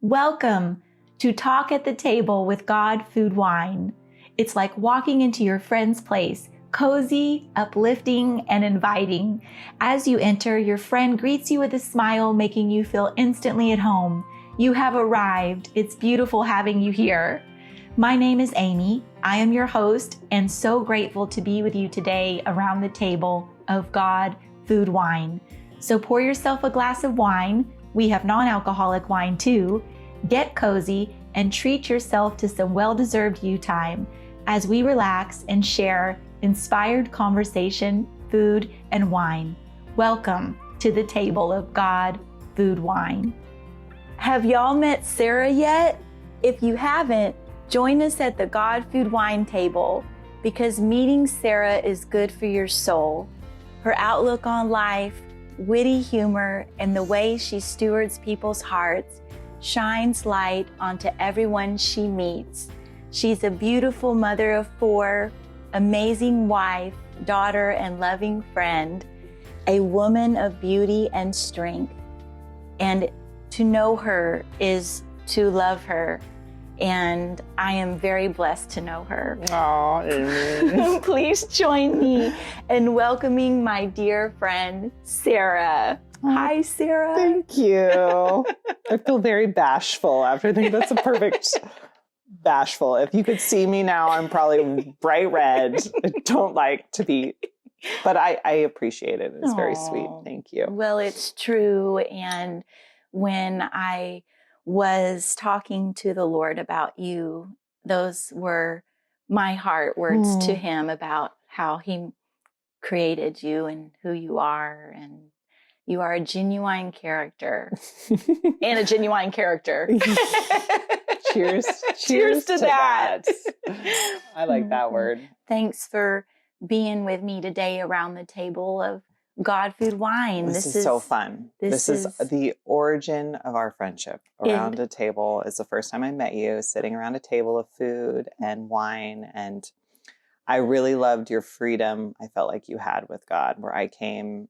Welcome to Talk at the Table with God.food.wine. It's like walking into your friend's place, cozy, uplifting, and inviting. As you enter, your friend greets you with a smile, making you feel instantly at home. You have arrived. It's beautiful having you here. My name is Amy. I am your host and so grateful to be with you today around the table of God.food.wine. So pour yourself a glass of wine. We have non-alcoholic wine too. Get cozy and treat yourself to some well-deserved you time as we relax and share inspired conversation, food, and wine. Welcome to the table of God.food.wine. Have y'all met Sarah yet? If you haven't, join us at the God.food.wine table because meeting Sarah is good for your soul. Her outlook on life, witty humor, and the way she stewards people's hearts shines light onto everyone she meets. She's a beautiful mother of 4, amazing wife, daughter, and loving friend, a woman of beauty and strength. And to know her is to love her. And I am very blessed to know her. Aw, Amy. Please join me in welcoming my dear friend, Sarah. Hi, Sarah. Thank you. I feel very bashful after. I think that's a perfect bashful. If you could see me now, I'm probably bright red. I don't like to be, but I appreciate it. It's very sweet. Thank you. Well, it's true. And when I was talking to the Lord about you, those were my heart words to him about how he created you and who you are. And you are a genuine character and a genuine character. Cheers. Cheers to that. I like that word. Thanks for being with me today around the table of God.food.wine. This is so fun. This is the origin of our friendship. Around a table is the first time I met you, sitting around a table of food and wine. And I really loved your freedom I felt like you had with God, where I came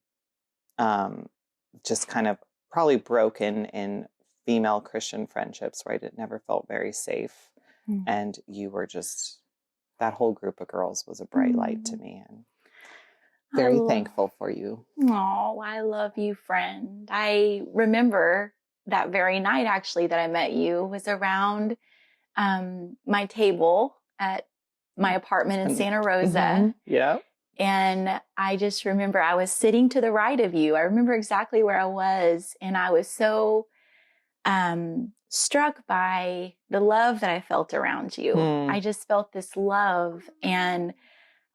just kind of probably broken in female Christian friendships, right? It never felt very safe. And you were just, that whole group of girls was a bright light to me. And very thankful for you. Oh, I love you, friend. I remember that very night, actually, that I met you was around my table at my apartment in Santa Rosa. Yeah. And I just remember I was sitting to the right of you. I remember exactly where I was. And I was so struck by the love that I felt around you. I just felt this love, and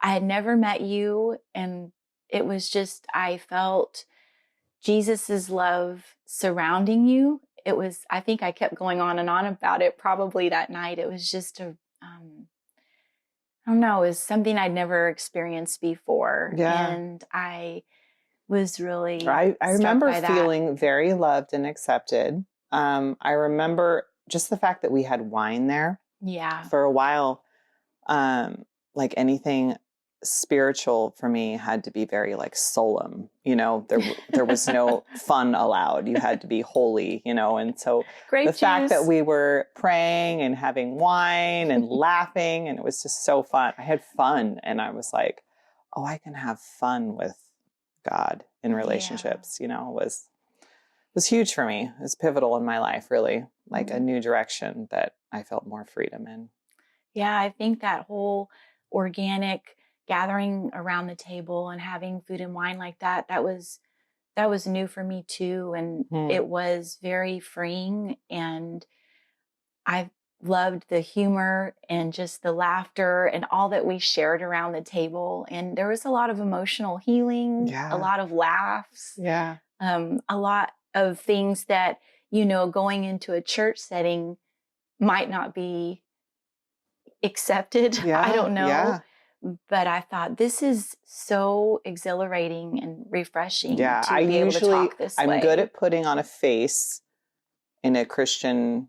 I had never met you. And it was just, I felt Jesus's love surrounding you. It was, I think I kept going on and on about it probably that night. It was just I don't know, it was something I'd never experienced before. Yeah. And I was really I remember by that. feeling very loved and accepted. I remember just the fact that we had wine there. Yeah. For a while, like anything spiritual for me had to be very like solemn, there was no fun allowed. You had to be holy, and so Grape fact juice. that we were praying and having wine and laughing, and it was just so fun. I had fun, and I was like, oh, I can have fun with God in relationships. Was huge for me. It was pivotal in my life, really, like a new direction that I felt more freedom in. Yeah, I think that whole organic gathering around the table and having food and wine like that was new for me too. And it was very freeing. And I loved the humor and just the laughter and all that we shared around the table. And there was a lot of emotional healing, a lot of laughs, a lot of things that, going into a church setting might not be accepted. I don't know. Yeah. But I thought this is so exhilarating and refreshing to I be able to talk this way. I'm good at putting on a face in a Christian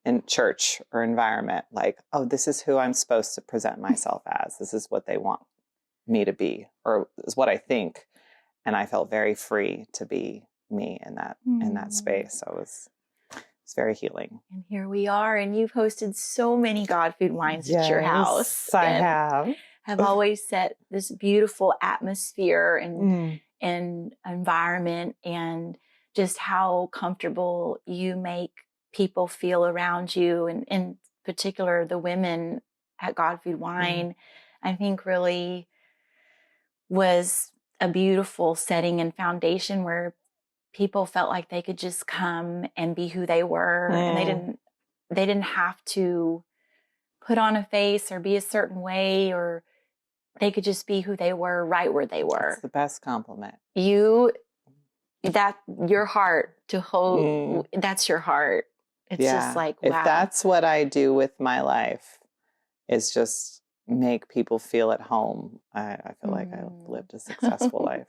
in church or environment. Like, oh, this is who I'm supposed to present myself as. This is what they want me to be, or is what I think. And I felt very free to be me in that space. So it was it's very healing. And here we are, and you've hosted so many God Food Wines at your house. I have. Have always set this beautiful atmosphere and environment, and just how comfortable you make people feel around you, and in particular the women at God Food Wine, I think really was a beautiful setting and foundation where people felt like they could just come and be who they were, and they didn't have to put on a face or be a certain way, or they could just be who they were right where they were. That's the best compliment. Your heart to hold, that's your heart. It's just like, wow. If that's what I do with my life, is just make people feel at home, I feel like I've lived a successful life.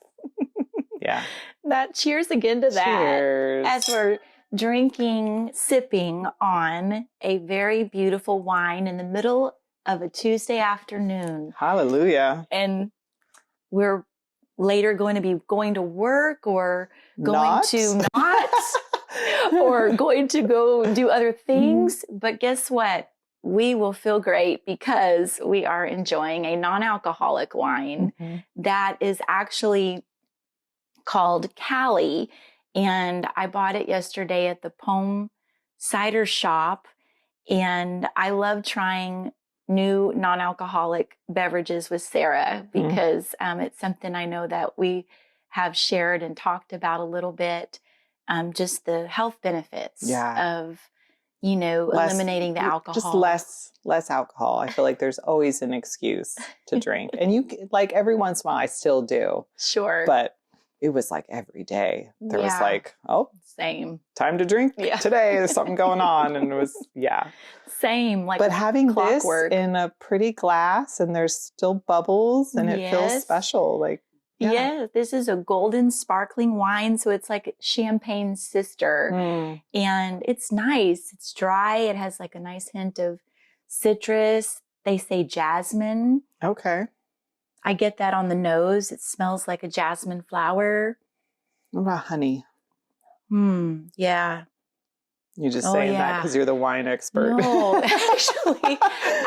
Yeah. That cheers again to that. Cheers. As we're sipping on a very beautiful wine in the middle of a Tuesday afternoon. Hallelujah. And we're later going to be going to work, or going to not, or going to go do other things. But guess what? We will feel great because we are enjoying a non-alcoholic wine that is actually called Cali. And I bought it yesterday at the Poem Cider Shop. And I love trying new non-alcoholic beverages with Sarah, because it's something I know that we have shared and talked about a little bit, just the health benefits of, eliminating the alcohol. Just less alcohol. I feel like there's always an excuse to drink. And like every once in a while I still do. Sure. But it was like every day. There was like, same. Time to drink today. There's something going on. And it was, Same. Like, but having clockwork. This in a pretty glass, and there's still bubbles, and it feels special. Like, this is a golden sparkling wine. So it's like champagne's sister. And it's nice. It's dry. It has like a nice hint of citrus. They say jasmine. Okay. I get that on the nose. It smells like a jasmine flower. What about honey? Yeah. You just saying that because you're the wine expert. No,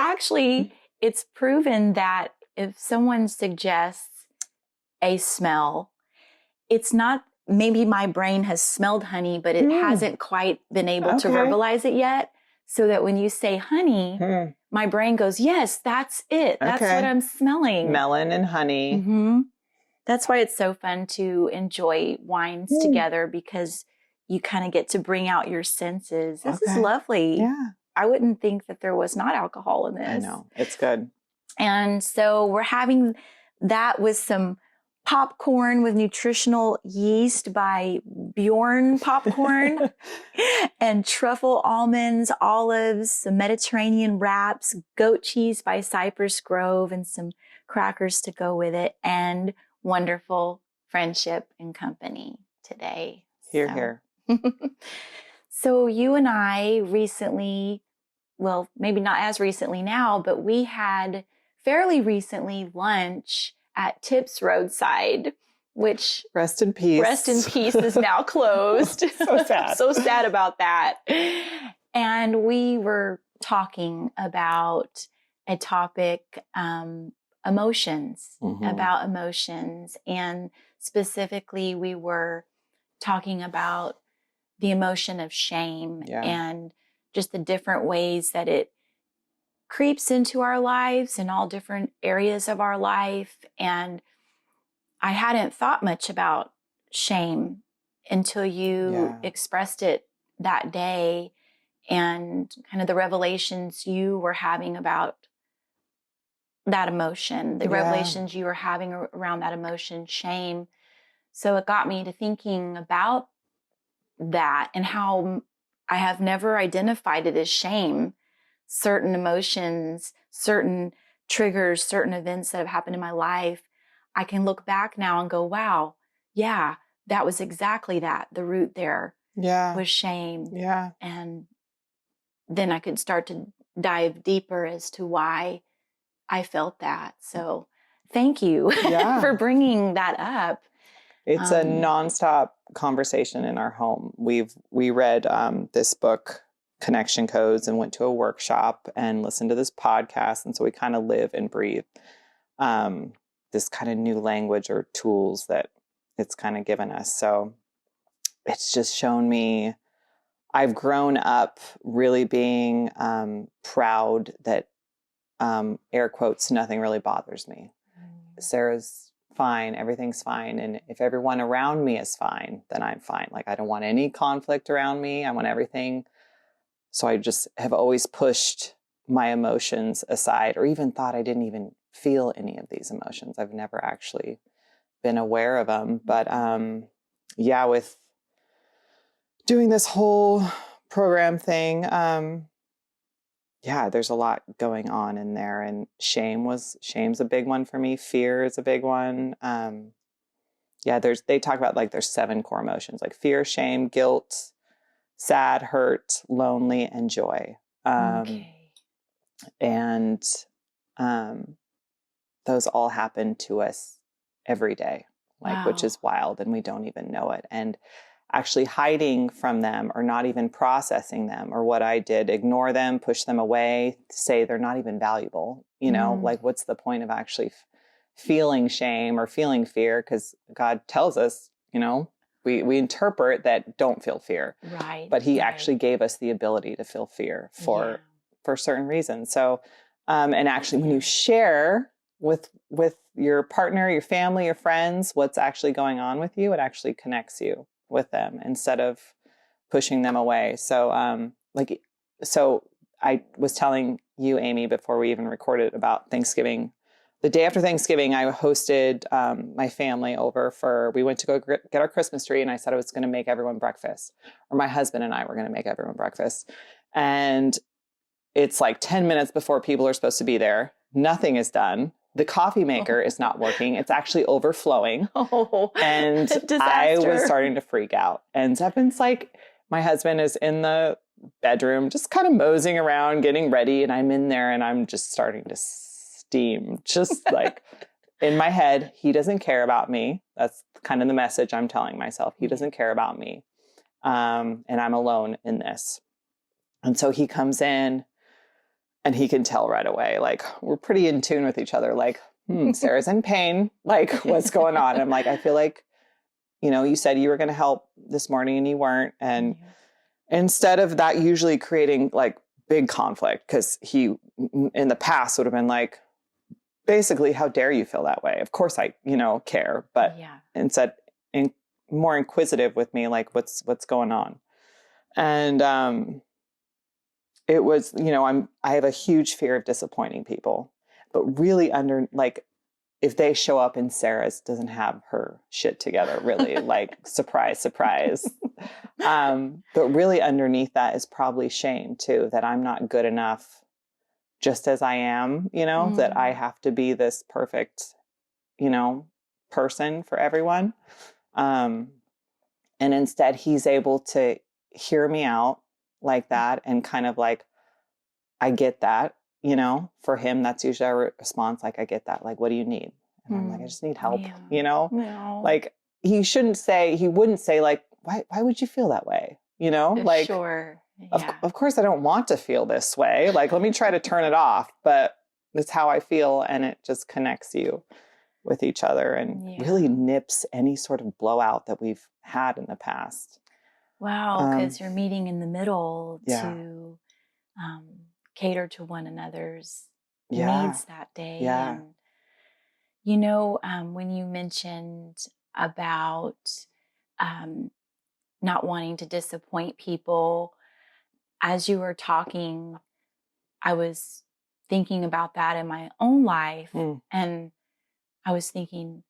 actually, it's proven that if someone suggests a smell, it's not, maybe my brain has smelled honey, but it hasn't quite been able to verbalize it yet. So that when you say honey, my brain goes, yes, that's it. That's what I'm smelling. Melon and honey. That's why it's so fun to enjoy wines together, because you kind of get to bring out your senses. This is lovely. Yeah. I wouldn't think that there was not alcohol in this. I know. It's good. And so we're having that with some popcorn with nutritional yeast by Bjorn Popcorn and truffle almonds, olives, some Mediterranean wraps, goat cheese by Cypress Grove, and some crackers to go with it, and wonderful friendship and company today. Here. So you and I recently, well, maybe not as recently now, but we had fairly recently lunch at Tips Roadside, which Rest in peace is now closed. So sad. So sad about that. And we were talking about a topic, emotions, about emotions. And specifically, we were talking about the emotion of shame and just the different ways that it creeps into our lives in all different areas of our life. And I hadn't thought much about shame until you expressed it that day, and kind of the revelations you were having about that emotion, the revelations you were having around that emotion, shame. So it got me to thinking about that and how I have never identified it as shame. Certain emotions, certain triggers, certain events that have happened in my life, I can look back now and go, wow, that was exactly that. The root there was shame. Yeah. And then I could start to dive deeper as to why I felt that. So thank you for bringing that up. It's a nonstop conversation in our home. We read this book, Connection Codes, and went to a workshop and listened to this podcast. And so we kind of live and breathe this kind of new language or tools that it's kind of given us. So it's just shown me, I've grown up really being proud that, air quotes, nothing really bothers me. Sarah's fine. Everything's fine. And if everyone around me is fine, then I'm fine. Like, I don't want any conflict around me. I want everything. So I just have always pushed my emotions aside, or even thought I didn't even feel any of these emotions. I've never actually been aware of them. But yeah, with doing this whole program thing, yeah, there's a lot going on in there. And shame's a big one for me. Fear is a big one. Yeah, they talk about like there's 7 core emotions, like fear, shame, guilt, sad, hurt, lonely, and joy. And those all happen to us every day, like, which is wild, and we don't even know it. And actually hiding from them, or not even processing them, or what I did, ignore them, push them away, say they're not even valuable, like, what's the point of actually feeling shame or feeling fear? Because God tells us, we interpret that don't feel fear. Right. But he actually gave us the ability to feel fear for certain reasons. So, and actually when you share with your partner, your family, your friends, what's actually going on with you, it actually connects you with them instead of pushing them away. So, so I was telling you, Amy, before we even recorded, about Thanksgiving. The day after Thanksgiving, I hosted my family over we went to go get our Christmas tree, and I said I was going to make everyone breakfast, or my husband and I were going to make everyone breakfast. And it's like 10 minutes before people are supposed to be there. Nothing is done. The coffee maker is not working. It's actually overflowing. And disaster. I was starting to freak out. And Zevin's like, my husband is in the bedroom, just kind of moseying around, getting ready. And I'm in there and I'm just starting to steam, just like in my head. He doesn't care about me. That's kind of the message I'm telling myself. He doesn't care about me. And I'm alone in this. And so he comes in, and he can tell right away, like, we're pretty in tune with each other. Like, Sarah's in pain. Like, what's going on? And I'm like, I feel like, you said you were going to help this morning and you weren't. And instead of that usually creating like big conflict, because he in the past would have been like, basically, how dare you feel that way? Of course I, care. But instead, more inquisitive with me, like, what's going on? And, it was, I have a huge fear of disappointing people, but really if they show up and Sarah's doesn't have her shit together, really, like, surprise, surprise. But really underneath that is probably shame too, that I'm not good enough just as I am, that I have to be this perfect, person for everyone. And instead he's able to hear me out like that, and kind of like, I get that, for him, that's usually our response. Like, I get that. Like, what do you need? And I'm like, I just need help, No. like, he wouldn't say like, why would you feel that way? Like, sure. Of course I don't want to feel this way. Like, let me try to turn it off, but it's how I feel. And it just connects you with each other and really nips any sort of blowout that we've had in the past. Wow, because you're meeting in the middle to cater to one another's needs that day. Yeah. And, when you mentioned about not wanting to disappoint people, as you were talking, I was thinking about that in my own life. And I was thinking,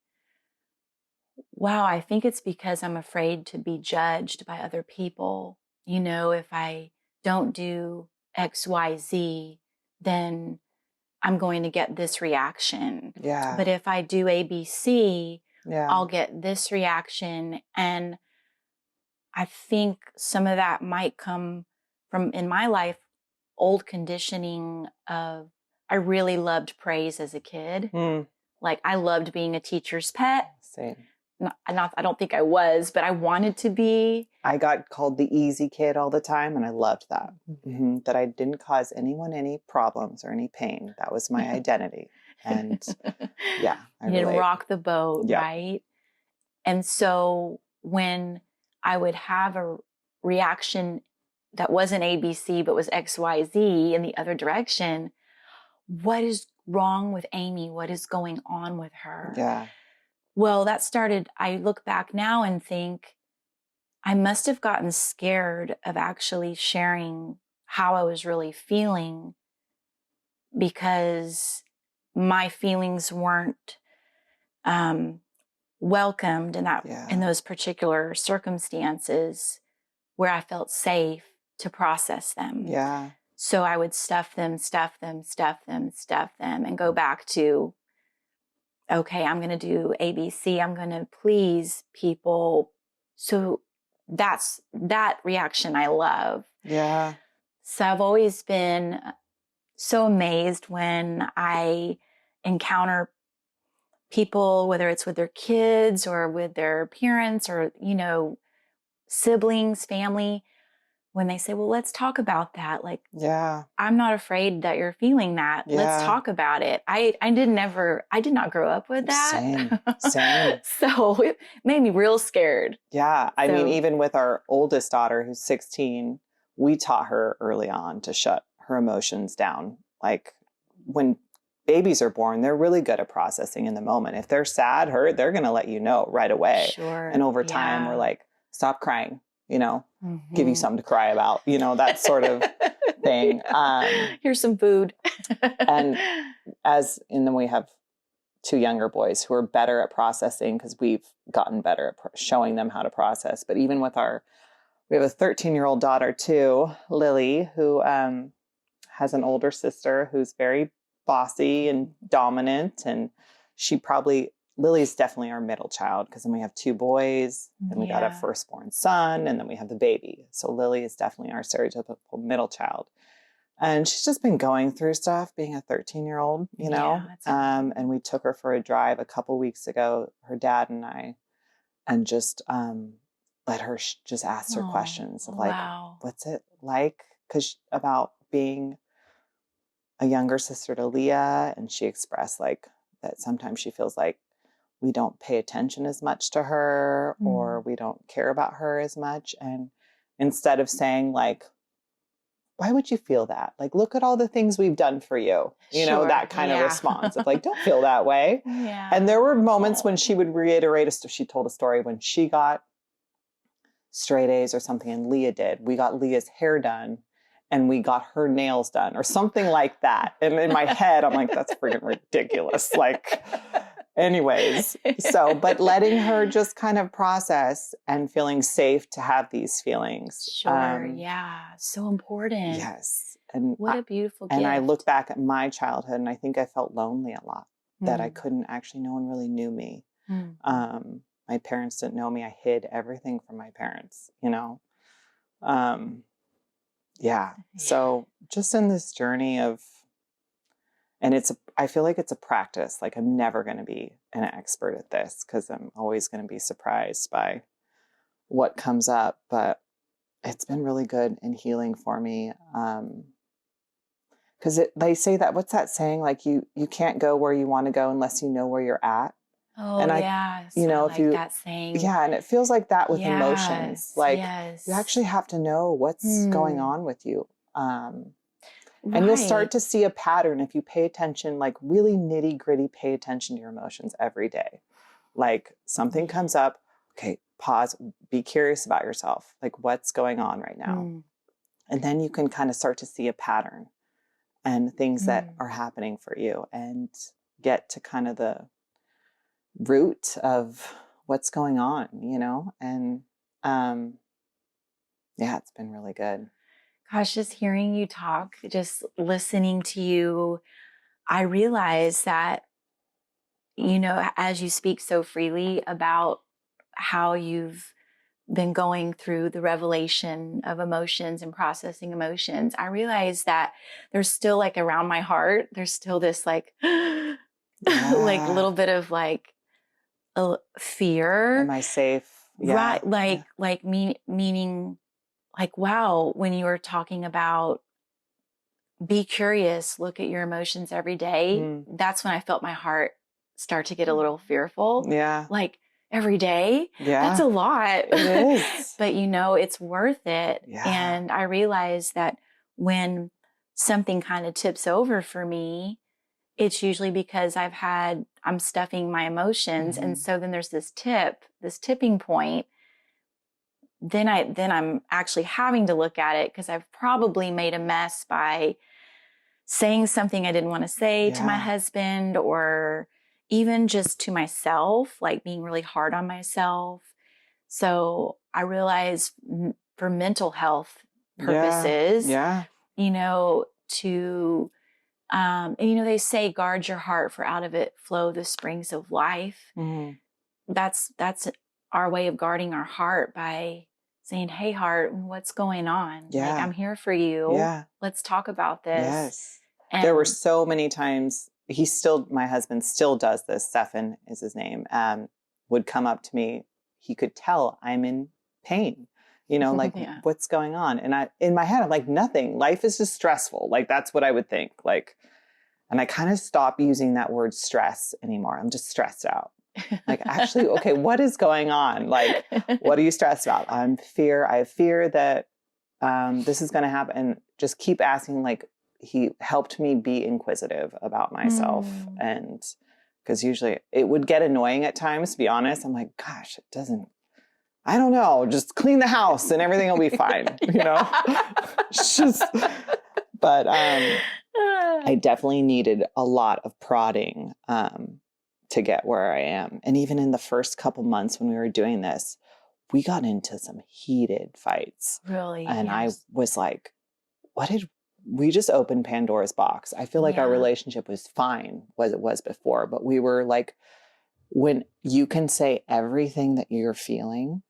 wow, I think it's because I'm afraid to be judged by other people. If I don't do X, Y, Z, then I'm going to get this reaction. Yeah. But if I do A, B, C, I'll get this reaction. And I think some of that might come from, in my life, old conditioning of, I really loved praise as a kid. Like, I loved being a teacher's pet. Same. I don't think I was, but I wanted to be. I got called the easy kid all the time, and I loved that. Mm-hmm. That I didn't cause anyone any problems or any pain. That was my identity. And yeah, I you didn't relate. rock the boat, Yep. right? And so when I would have a reaction that wasn't ABC, but was XYZ in the other direction, what is wrong with Amy? What is going on with her? Yeah. Well, I look back now and think I must have gotten scared of actually sharing how I was really feeling, because my feelings weren't welcomed in those particular circumstances where I felt safe to process them. Yeah. So I would stuff them, and go back to, okay, I'm going to do ABC. I'm going to please people. So that reaction I love. Yeah. So I've always been so amazed when I encounter people, whether it's with their kids or with their parents or, siblings, family, when they say, well, let's talk about that. Like, yeah, I'm not afraid that you're feeling that. Yeah. Let's talk about it. I did not grow up with that. Same. So it made me real scared. Yeah. I mean, even with our oldest daughter, who's 16, we taught her early on to shut her emotions down. Like, when babies are born, they're really good at processing in the moment. If they're sad, hurt, they're going to let you know right away. Sure. And over time, we're like, stop crying, give you something to cry about, that sort of thing. Here's some food. And then we have 2 younger boys who are better at processing, because we've gotten better at showing them how to process. But even with we have a 13-year-old daughter too, Lily, who has an older sister who's very bossy and dominant. And Lily's definitely our middle child, because then we have 2 boys and we got a firstborn son, and then we have the baby. So Lily is definitely our stereotypical middle child. And she's just been going through stuff being a 13-year-old, and we took her for a drive a couple weeks ago, her dad and I, and just let her just ask her questions of what's it like? About being a younger sister to Leah. And she expressed that sometimes she feels like we don't pay attention as much to her, or we don't care about her as much. And instead of saying why would you feel that? Look at all the things we've done for you. That kind of response of don't feel that way. Yeah. And there were moments when she would reiterate she told a story when she got straight A's or something, and Leah did. We got Leah's hair done and we got her nails done or something like that. And in my head, I'm like, that's freaking ridiculous. Anyways, but letting her just kind of process and feeling safe to have these feelings. Sure. So important. Yes. And what a beautiful gift. And I look back at my childhood and I think I felt lonely a lot, that I couldn't actually, no one really knew me. My parents didn't know me. I hid everything from my parents, So just in this journey of, and I feel like it's a practice. I'm never going to be an expert at this, because I'm always going to be surprised by what comes up. But it's been really good and healing for me. Because they say that, what's that saying? You can't go where you want to go unless you know where you're at. Oh, and if that saying. Yeah, and it feels like that with emotions. You actually have to know what's going on with you. And you'll start to see a pattern if you pay attention, really nitty gritty, pay attention to your emotions every day. Something comes up, okay, pause, be curious about yourself. What's going on right now? And then you can kind of start to see a pattern and things that are happening for you, and get to kind of the root of what's going on, and it's been really good. Gosh, just hearing you talk, just listening to you, I realize that, as you speak so freely about how you've been going through the revelation of emotions and processing emotions, I realize that there's still around my heart, there's still this little bit of fear. Am I safe? Yeah. Right. Meaning like, wow, when you were talking about be curious, look at your emotions every day. That's when I felt my heart start to get a little fearful. Yeah. Like every day. Yeah. That's a lot. It is. But it's worth it. Yeah. And I realized that when something kind of tips over for me, it's usually because I'm stuffing my emotions. And so then there's this tipping point. Then I'm actually having to look at it because I've probably made a mess by saying something I didn't want to say to my husband, or even just to myself, like being really hard on myself. So I realized for mental health purposes, they say guard your heart, for out of it flow the springs of life. That's our way of guarding our heart, by saying, hey, heart, what's going on? Like, I'm here for you. Yeah. Let's talk about this. Yes. And there were so many times, my husband still does this, Stefan is his name, would come up to me. He could tell I'm in pain, like what's going on? And in my head, I'm like, nothing. Life is just stressful. Like, that's what I would think. Like, and I kind of stopped using that word stress anymore. I'm just stressed out. Like, actually, okay, what is going on? Like, what are you stressed about? I have fear that this is going to happen. And just keep asking. Like, he helped me be inquisitive about myself. And because usually it would get annoying at times, to be honest. I'm like, gosh, I don't know, just clean the house and everything will be fine. But I definitely needed a lot of prodding to get where I am. And even in the first couple months when we were doing this, we got into some heated fights. Really? And I was like, we just opened Pandora's box. I feel like our relationship was fine as it was before, but we were like, when you can say everything that you're feeling,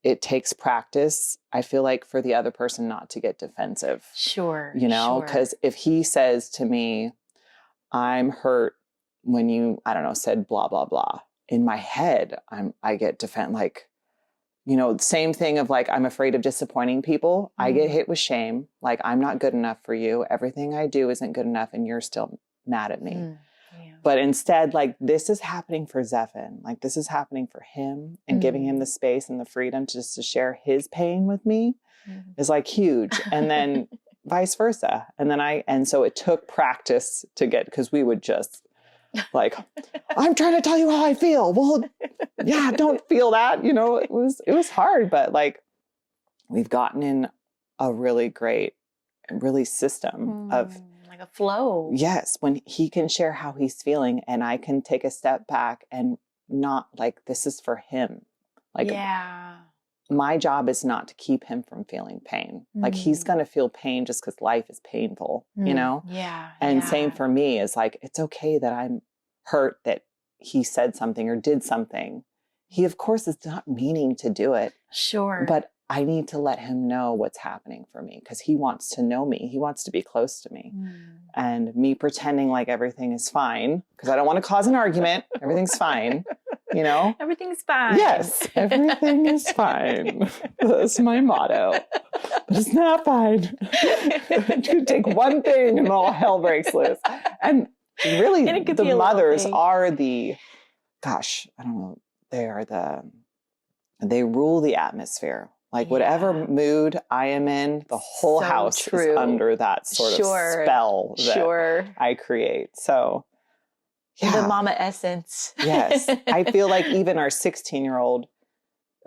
it takes practice, I feel like, for the other person not to get defensive. Sure. Because if he says to me, I'm hurt when you, I don't know, said blah, blah, blah. In my head, I get like, same thing of like, I'm afraid of disappointing people. I get hit with shame. Like, I'm not good enough for you. Everything I do isn't good enough and you're still mad at me. But instead, like, this is happening for Zephan. Like, this is happening for him, and giving him the space and the freedom to share his pain with me is like huge. And then vice versa. And so it took practice to get, because we would just like, I'm trying to tell you how I feel. Well, yeah, don't feel that. It was hard, but like, we've gotten in a really great, system of like a flow. Yes. When he can share how he's feeling and I can take a step back and not like, this is for him. Like, my job is not to keep him from feeling pain. Like, he's going to feel pain just because life is painful, Yeah. And same for me, is like, it's okay that I'm hurt that he said something or did something. He, of course, is not meaning to do it. Sure. But I need to let him know what's happening for me, because he wants to know me. He wants to be close to me. And me pretending like everything is fine, because I don't want to cause an argument. Everything's fine, Everything's fine. Yes, everything is fine. That's my motto. But it's not fine. You take one thing and all hell breaks loose. And really, the mothers are I don't know, they rule the atmosphere. Like, whatever mood I am in, the whole house is under that sort of spell that I create. So, the mama essence. Yes. I feel like even our 16-year-old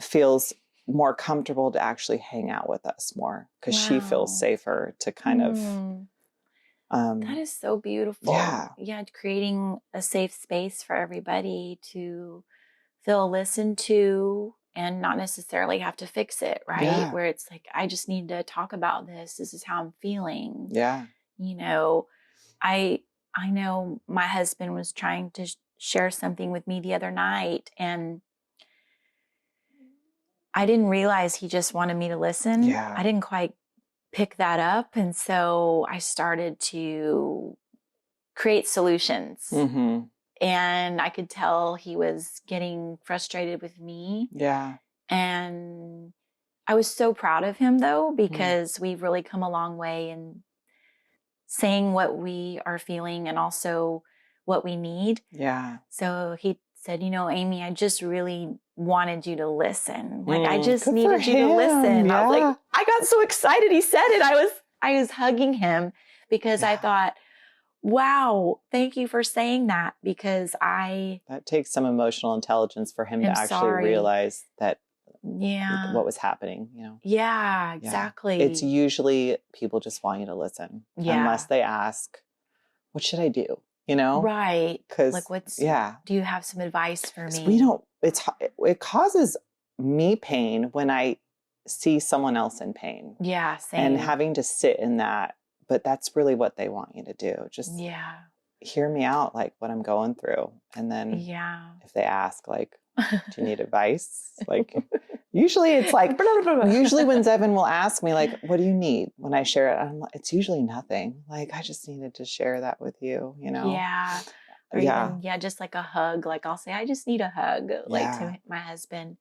feels more comfortable to actually hang out with us more, because she feels safer to kind of. That is so beautiful. Yeah. Creating a safe space for everybody to feel listened to and not necessarily have to fix it, right? Yeah. Where it's like, I just need to talk about this. This is how I'm feeling. Yeah. I know my husband was trying to share something with me the other night, and I didn't realize he just wanted me to listen. Yeah. I didn't quite pick that up. And so I started to create solutions. and I could tell he was getting frustrated with me. Yeah. And I was so proud of him, though, because we've really come a long way in saying what we are feeling and also what we need. Yeah. So he said, Amy, I just really wanted you to listen. Like, I just needed you to listen. Yeah. I was like, I got so excited. He said it. I was hugging him because I thought, wow, thank you for saying that, because that takes some emotional intelligence for him to actually realize that what was happening, Yeah, exactly. It's usually people just want you to listen. Unless they ask, what should I do? Right. Because do you have some advice for me? We don't, it causes me pain when I see someone else in pain. Yeah, same. And having to sit in that, but that's really what they want you to do. Just hear me out, like what I'm going through. And then if they ask, like, do you need advice? Like, usually it's like, usually when Zevin will ask me, like, what do you need? When I share it, it's usually nothing. Like, I just needed to share that with you, Yeah. Or even, just like a hug. Like, I'll say, I just need a hug. Like, to my husband,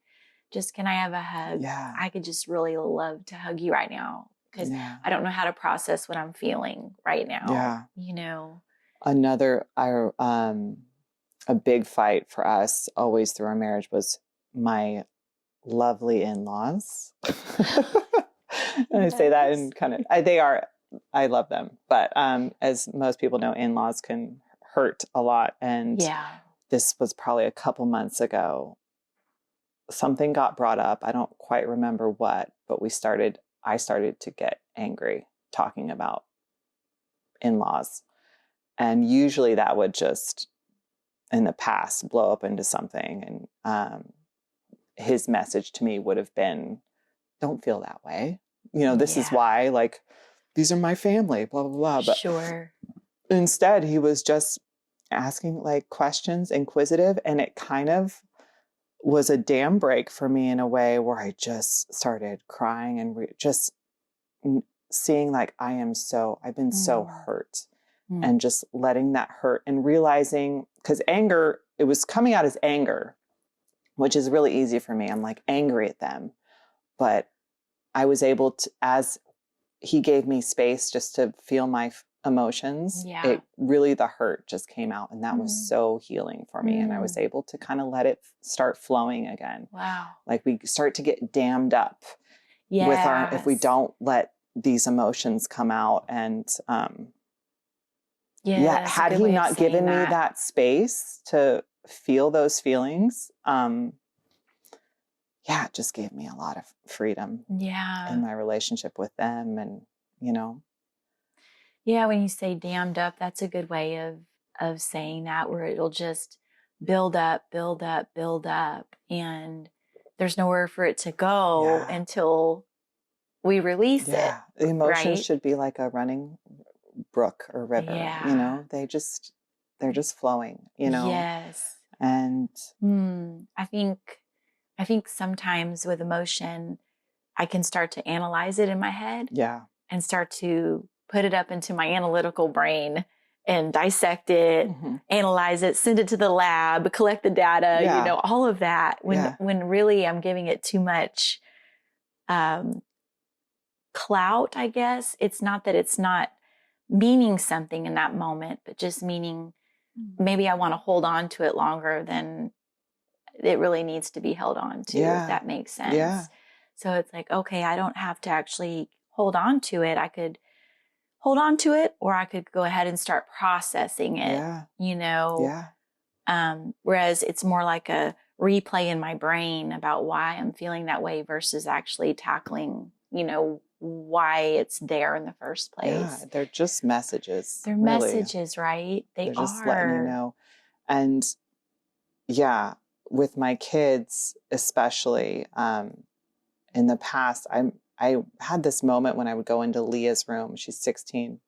just, can I have a hug? Yeah. I could just really love to hug you right now, because I don't know how to process what I'm feeling right now. Yeah. Another, a big fight for us always through our marriage was my lovely in-laws. And I say that in kind of, I love them. But as most people know, in-laws can hurt a lot. And this was probably a couple months ago. Something got brought up. I don't quite remember what, but I started to get angry talking about in-laws. And usually that would just, in the past, blow up into something. And his message to me would have been, don't feel that way. This is why, like, these are my family, blah, blah, blah. But instead, he was just asking, like, questions, inquisitive. And it kind of was a dam break for me in a way where I just started crying and just seeing, like, I've been so hurt. And just letting that hurt and realizing, because anger, it was coming out as anger, which is really easy for me. I'm like angry at them. But I was able to, as he gave me space just to feel my emotions, it really, the hurt just came out. And that was so healing for me. And I was able to kind of let it start flowing again. Wow. Like, we start to get dammed up with if we don't let these emotions come out. And, had he not given me that space to feel those feelings, it just gave me a lot of freedom in my relationship with them. And, when you say dammed up, that's a good way of saying that, where it'll just build up, build up, build up. And there's nowhere for it to go until we release it. The emotions should be like a running brook or river, they're just flowing, Yes. And I think sometimes with emotion, I can start to analyze it in my head and start to put it up into my analytical brain and dissect it, analyze it, send it to the lab, collect the data, all of that, when really I'm giving it too much clout, I guess. It's not that it's not meaning something in that moment, but just meaning maybe I want to hold on to it longer than it really needs to be held on to, if that makes sense. Yeah. So it's like, okay, I don't have to actually hold on to it. I could hold on to it, or I could go ahead and start processing it, whereas it's more like a replay in my brain about why I'm feeling that way versus actually tackling, why it's there in the first place. Yeah, they're just messages. They're messages, right? They're just letting you know. And with my kids, especially, in the past, I had this moment when I would go into Leah's room. She's 16.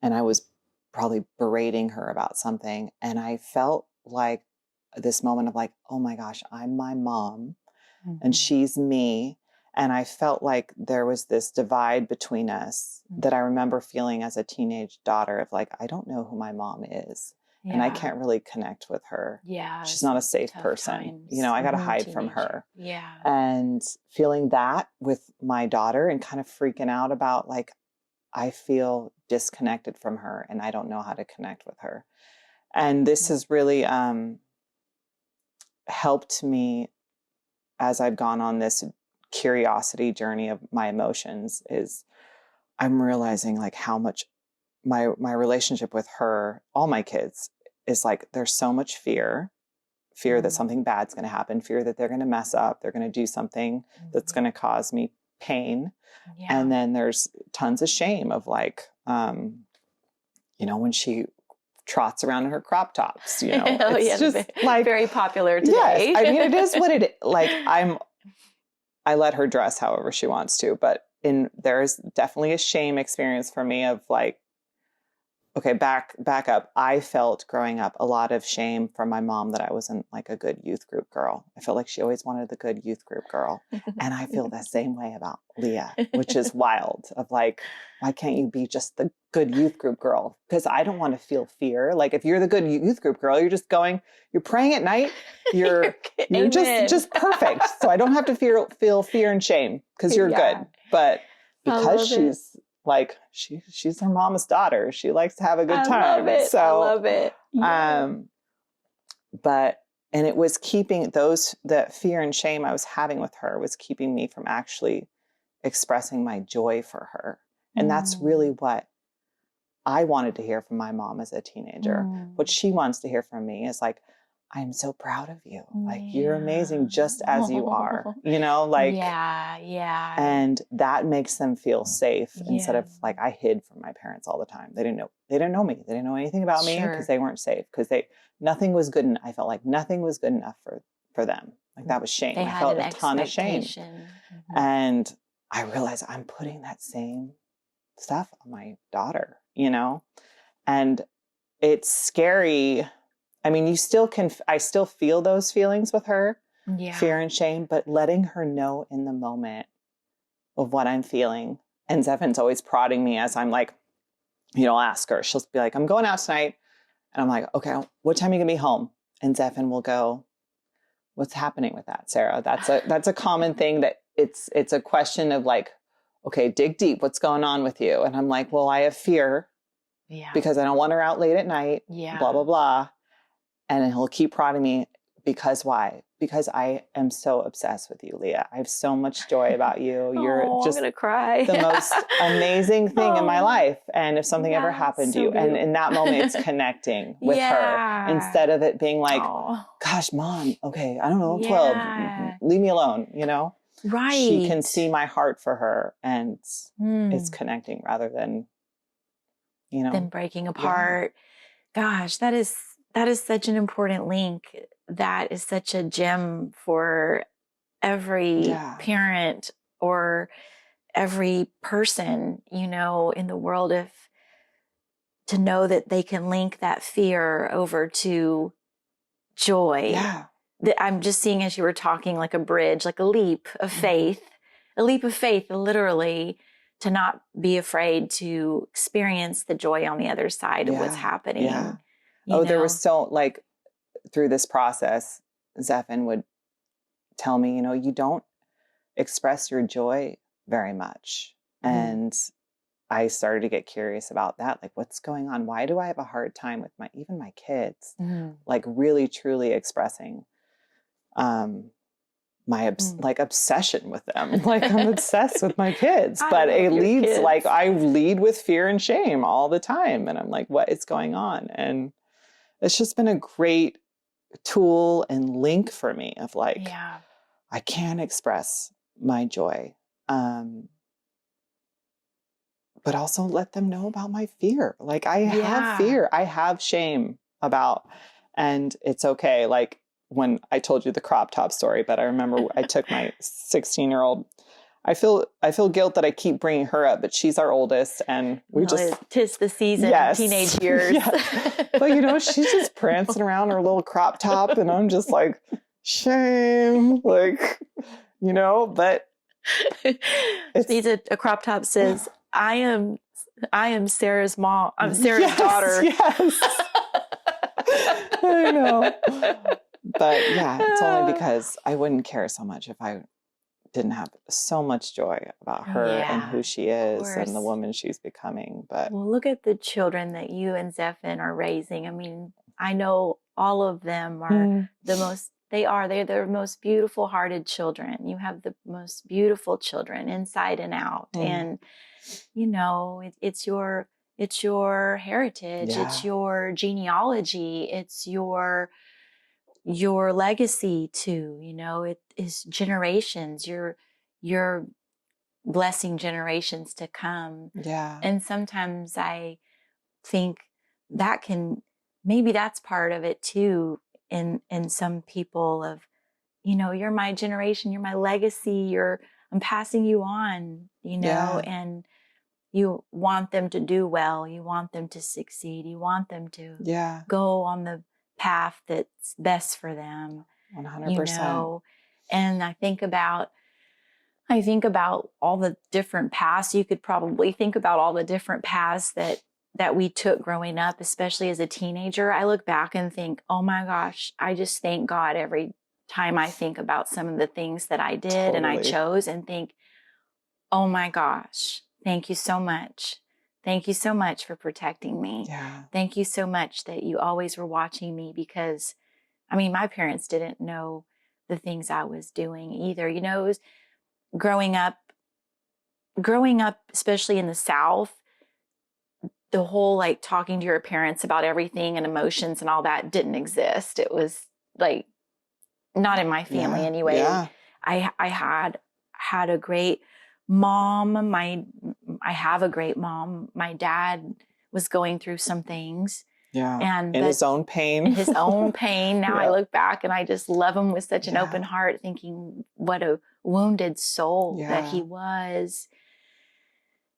And I was probably berating her about something. And I felt like this moment of like, oh my gosh, I'm my mom and she's me. And I felt like there was this divide between us that I remember feeling as a teenage daughter of like, I don't know who my mom is. and I can't really connect with her. Yeah. She's not a safe person. Times. You know, I got to hide from her. Yeah. And feeling that with my daughter and kind of freaking out about like, I feel disconnected from her and I don't know how to connect with her. And this has really helped me as I've gone on this curiosity journey of my emotions. Is I'm realizing like how much my relationship with her, all my kids, is like there's so much fear that something bad's going to happen, fear that they're going to mess up, they're going to do something that's going to cause me pain. Yeah. And then there's tons of shame of like, you know, when she trots around in her crop tops, you know, it's just like very popular today. Yes, I mean, it is what it is. Like I let her dress however she wants to, but there's definitely a shame experience for me of like, okay, back up. I felt growing up a lot of shame from my mom that I wasn't like a good youth group girl. I felt like she always wanted the good youth group girl. And I feel the same way about Leah, which is wild of like, why can't you be just the good youth group girl? Because I don't want to feel fear. Like if you're the good youth group girl, you're just going, you're praying at night. You're just perfect. So I don't have to feel fear and shame because you're good. But because she's like, she's her mama's daughter. She likes to have a good time. I love it. So, I love it. Yeah. And it was keeping that fear and shame I was having with her was keeping me from actually expressing my joy for her. And that's really what I wanted to hear from my mom as a teenager. What she wants to hear from me is like, I'm so proud of you. Like, you're amazing just as you are, you know, like, yeah. And that makes them feel safe instead of like, I hid from my parents all the time. They didn't know me. They didn't know anything about me because they weren't safe. Because nothing was good. I felt like nothing was good enough for them. Like that was shame. I felt a ton of shame. And I realized I'm putting that same stuff on my daughter, you know, and it's scary. I mean, I still feel those feelings with her, fear and shame, but letting her know in the moment of what I'm feeling. And Zephin's always prodding me as I'm like, you know, I'll ask her, she'll be like, I'm going out tonight. And I'm like, okay, what time are you gonna be home? And Zephin will go, what's happening with that, Sarah? That's a common thing that it's a question of like, okay, dig deep. What's going on with you? And I'm like, well, I have fear because I don't want her out late at night, blah, blah, blah. And he'll keep prodding me because why? Because I am so obsessed with you, Leah. I have so much joy about you. You're just I'm gonna cry. The most amazing thing in my life. And if something ever happened to you, and in that moment, it's connecting with her instead of it being like, gosh, mom, okay, I don't know, I'm 12, leave me alone, you know? Right. She can see my heart for her and it's connecting rather than, you know. Than breaking apart. Gosh, that is such an important link. That is such a gem for every parent or every person, you know, in the world, to know that they can link that fear over to joy. Yeah. I'm just seeing, as you were talking, like a bridge, like a leap of faith, literally, to not be afraid to experience the joy on the other side of what's happening. Yeah. There was so, like, through this process, Zephin would tell me, you know, you don't express your joy very much. And I started to get curious about that. Like, what's going on? Why do I have a hard time with even my kids, like really, truly expressing my obsession with them? Like, I'm obsessed with my kids, but it leads, like, I lead with fear and shame all the time. And I'm like, what is going on? And it's just been a great tool and link for me of like, I can express my joy, but also let them know about my fear. Like, I have fear, I have shame about, and it's okay. Like, when I told you the crop top story, but I remember I took my 16-year-old. I feel guilt that I keep bringing her up, but she's our oldest, and we tis the season, teenage years. But you know, she's just prancing around her little crop top, and I'm just like, shame, like, you know. But She needs a crop top says, I am Sarah's mom. I'm Sarah's daughter. Yes. I know. But yeah, it's only because I wouldn't care so much if I didn't have so much joy about her and who she is and the woman she's becoming. But well, look at the children that you and Zephin are raising. I mean, I know all of them are they're the most beautiful hearted children. You have the most beautiful children inside and out. And, you know, it's your heritage. Yeah. It's your genealogy. It's your legacy too. You know, it is generations. You're blessing generations to come. Yeah. And sometimes I think that maybe that's part of it too in some people of, you know, you're my generation, you're my legacy, I'm passing you on, you know, and you want them to do well, you want them to succeed, you want them to go on the path that's best for them. 100%. You know, and I think about all the different paths. You could probably think about all the different paths that we took growing up, especially as a teenager. I look back and think, oh my gosh, I just thank God every time I think about some of the things that I did and I chose, and think, oh my gosh, thank you so much. Thank you so much for protecting me. Yeah. Thank you so much that you always were watching me, because, I mean, my parents didn't know the things I was doing either. You know, it was growing up, especially in the South, the whole like talking to your parents about everything and emotions and all that didn't exist. It was like not in my family anyway. Yeah. I had a great mom. I have a great mom. My dad was going through some things. Yeah. And in his own pain. In his own pain. Now I look back and I just love him with such an open heart, thinking what a wounded soul that he was.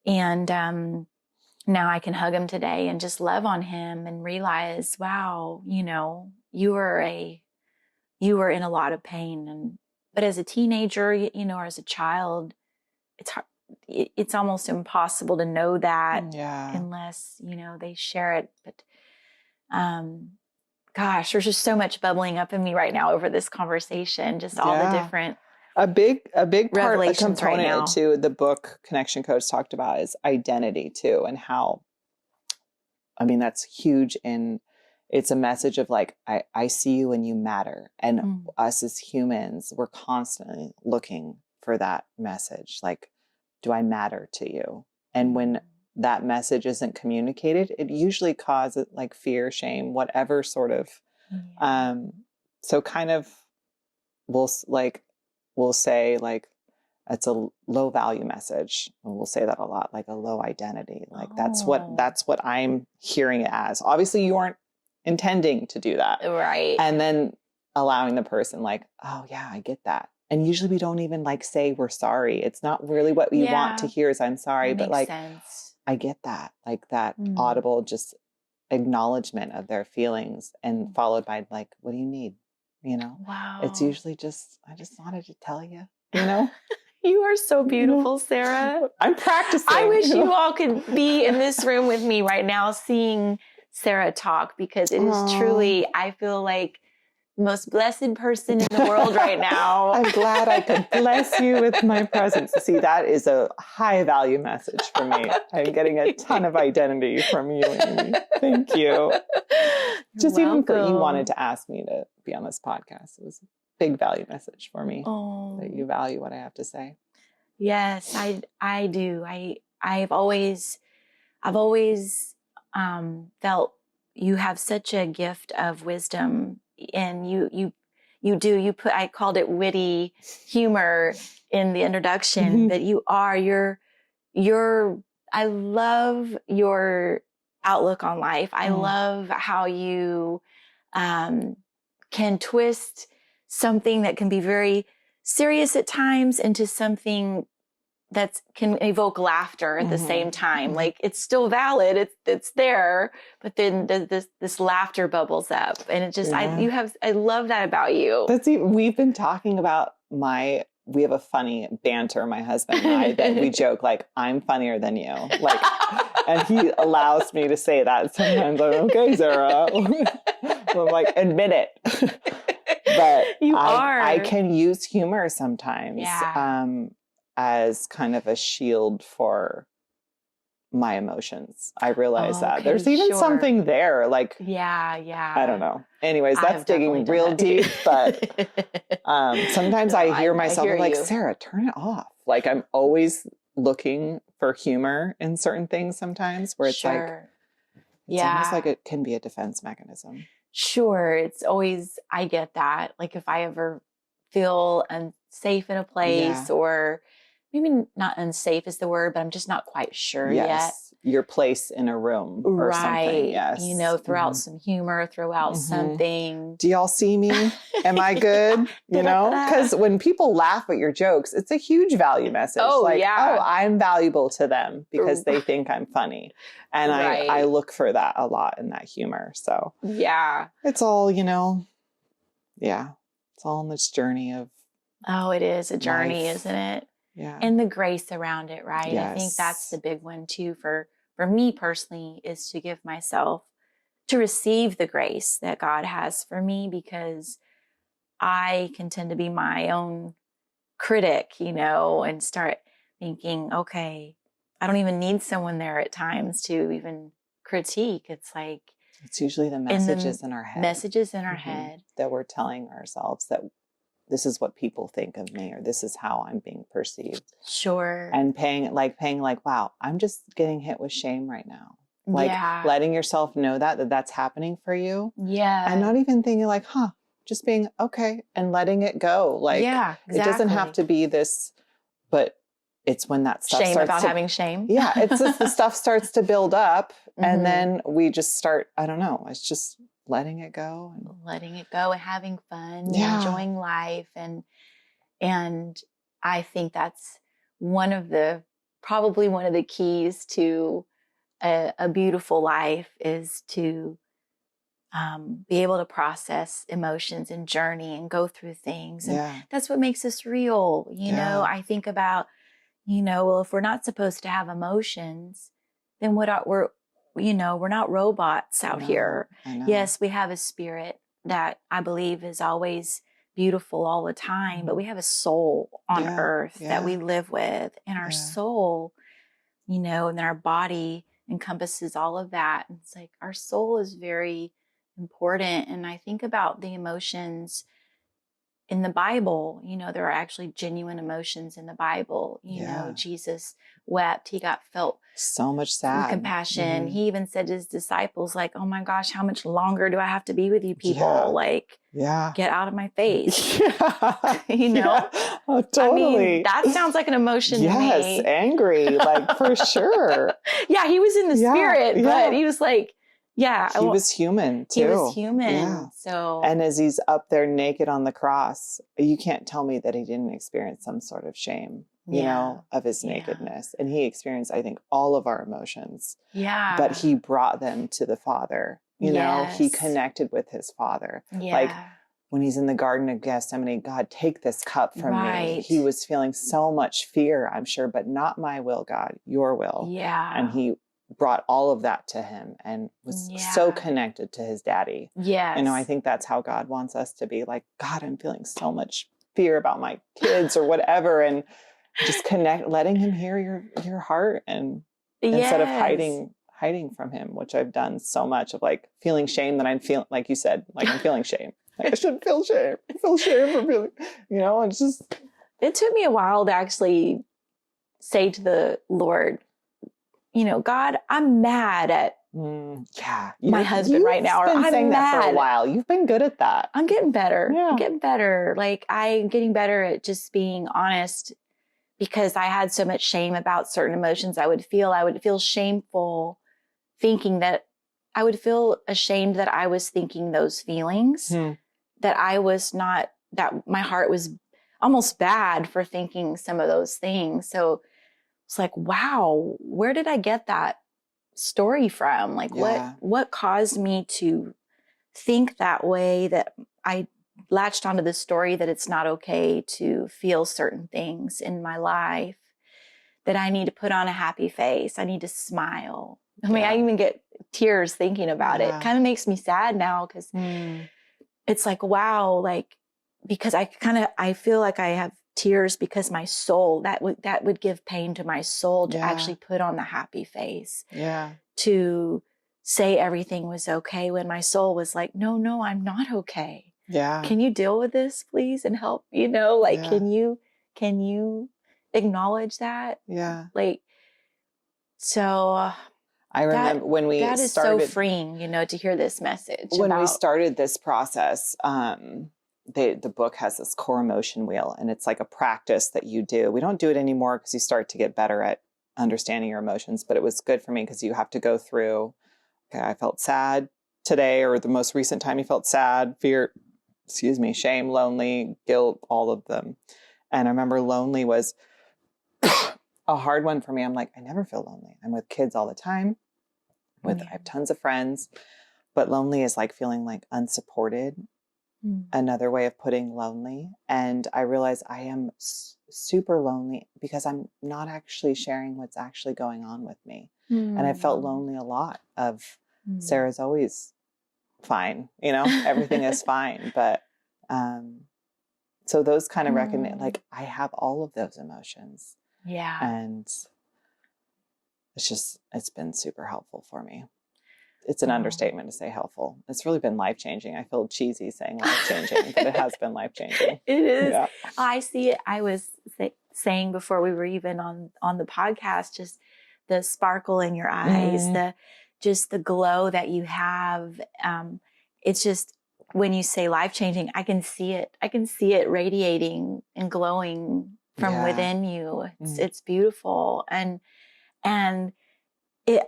And now I can hug him today and just love on him and realize, wow, you know, you were in a lot of pain. But as a teenager, you know, or as a child, it's hard. It's almost impossible to know that unless, you know, they share it. But gosh, there's just so much bubbling up in me right now over this conversation. Just all the different a big part, a component right to the book Connection Codes talked about is identity too, and how, I mean, that's huge. And it's a message of like, I see you and you matter. And us as humans, we're constantly looking for that message. Like, do I matter to you? And when that message isn't communicated, it usually causes like fear, shame, whatever sort of, so kind of we'll say like, it's a low value message. And we'll say that a lot, like a low identity. Like that's what I'm hearing it as. Obviously you aren't intending to do that. Right. And then allowing the person like, oh yeah, I get that. And usually we don't even like say we're sorry. It's not really what we want to hear is I'm sorry, but like, sense. I get that, like that audible, just acknowledgement of their feelings and followed by like, what do you need? You know, wow. It's usually just, I just wanted to tell you, you know, you are so beautiful, Sarah. I'm practicing. I wish you all could be in this room with me right now, seeing Sarah talk, because it is truly, I feel like the most blessed person in the world right now. I'm glad I could bless you with my presence. See, that is a high value message for me. I'm getting a ton of identity from you, Amy. Thank you. Just welcome. Even for you wanted to ask me to be on this podcast. It was a big value message for me that you value what I have to say. Yes, I do. I've always felt you have such a gift of wisdom, and you put, I called it witty humor in the introduction, that I love your outlook on life. I love how you can twist something that can be very serious at times into something that can evoke laughter at the same time. Like it's still valid, it's there, but then this laughter bubbles up, and it just I love that about you. We've been talking about we have a funny banter, my husband and I, that we joke like, I'm funnier than you. Like, and he allows me to say that sometimes. I'm okay, Sarah. I'm like, admit it. But I can use humor sometimes as kind of a shield for my emotions. I realize that there's even something there, like, I don't know. Anyways, that's digging real deep, but sometimes I hear myself like, Sarah, turn it off. Like, I'm always looking for humor in certain things sometimes where it's like, it's almost like it can be a defense mechanism. Sure. It's always, I get that. Like if I ever feel unsafe in a place or maybe not unsafe is the word, but I'm just not quite sure yet. Your place in a room or something. Yes. You know, throw out some humor, throw out something. Do y'all see me? Am I good? You know, because when people laugh at your jokes, it's a huge value message. Oh, I'm valuable to them because they think I'm funny. And I look for that a lot in that humor. So it's all, you know, it's all in this journey of it is a journey, isn't it? Yeah. And the grace around it, right? Yes. I think that's the big one too for me personally, is to give myself to receive the grace that God has for me, because I can tend to be my own critic, you know, and start thinking, okay, I don't even need someone there at times to even critique. It's like, it's usually the messages in our head. Messages in our head. That we're telling ourselves that this is what people think of me, or this is how I'm being perceived. Sure. And paying like, wow, I'm just getting hit with shame right now. Like letting yourself know that that's happening for you. Yeah. And not even thinking like, just being okay and letting it go. Like, it doesn't have to be this, but it's when that stuff starts about having shame. Yeah. It's just the stuff starts to build up and then we just start, I don't know, it's just letting it go and having fun, enjoying life. And I think that's probably one of the keys to a beautiful life, is to be able to process emotions and journey and go through things. And that's what makes us real. You know, I think about, you know, well, if we're not supposed to have emotions, then we're not robots out here. Yes, we have a spirit that I believe is always beautiful all the time, but we have a soul on earth that we live with, and our soul, you know, and then our body encompasses all of that. And it's like our soul is very important. And I think about the emotions in the Bible. You know, there are actually genuine emotions in the Bible. You know, Jesus wept. He felt so much sad compassion. He even said to his disciples, like, oh my gosh, how much longer do I have to be with you people? Like, get out of my face. You know? Oh, totally. I mean, that sounds like an emotion to me. Yes, angry, like for sure. He was in the spirit, but he was like, he was human too. He was human. So, and as he's up there naked on the cross, you can't tell me that he didn't experience some sort of shame, you know, of his nakedness. And he experienced, I think, all of our emotions. Yeah. But he brought them to the Father. You know, he connected with his Father. Yeah. Like when he's in the Garden of Gethsemane, God, take this cup from me. He was feeling so much fear, I'm sure, but not my will, God, your will. Yeah. And he brought all of that to him and was so connected to his daddy. Yeah. You know, I think that's how God wants us to be. Like, God, I'm feeling so much fear about my kids or whatever. And just letting him hear your heart, and instead of hiding from him, which I've done so much of, like feeling shame that I'm feeling, like you said, like I'm feeling shame. Like, I shouldn't feel shame. I feel shame for feeling, you know, it's just. It took me a while to actually say to the Lord, you know, God, I'm mad at my husband right now. Or I'm saying mad. That for a while. You've been good at that. I'm getting better. Yeah. I'm getting better. Like, I'm getting better at just being honest, because I had so much shame about certain emotions I would feel. I would feel shameful thinking that I would feel ashamed that I was thinking those feelings, that I was not, that my heart was almost bad for thinking some of those things. So it's like, wow, where did I get that story from? Like, what caused me to think that way, that I latched onto the story that it's not okay to feel certain things in my life, that I need to put on a happy face. I need to smile. I mean, I even get tears thinking about it. Kind of makes me sad now because it's like, wow, like, because I feel like I have tears because my soul, that would give pain to my soul to actually put on the happy face. Yeah. To say everything was okay when my soul was like, no, I'm not okay. Yeah. Can you deal with this, please, and help? Like, can you acknowledge that? Yeah. Like, so I remember when we that is started, so freeing, to hear this message. When we started this process, the book has this core emotion wheel, and it's like a practice that you do. We don't do it anymore because you start to get better at understanding your emotions, but it was good for me because you have to go through, okay, I felt sad today, or the most recent time you felt sad, fear, shame, lonely, guilt, all of them. And I remember lonely was a hard one for me. I'm like, I never feel lonely. I'm with kids all the time. I have tons of friends, but lonely is like feeling like unsupported. Another way of putting lonely. And I realized I am super lonely because I'm not actually sharing what's actually going on with me. And I felt lonely a lot of Sarah's always fine, everything is fine. But so those kind of recognize, like, I have all of those emotions. Yeah. And it's been super helpful for me. It's an understatement to say helpful. It's really been life-changing. I feel cheesy saying life-changing, but it has been life-changing. It is. Yeah. I see it. I was saying before we were even on the podcast, just the sparkle in your eyes, just the glow that you have. It's just, when you say life-changing, I can see it. I can see it radiating and glowing from within you. It's beautiful. And it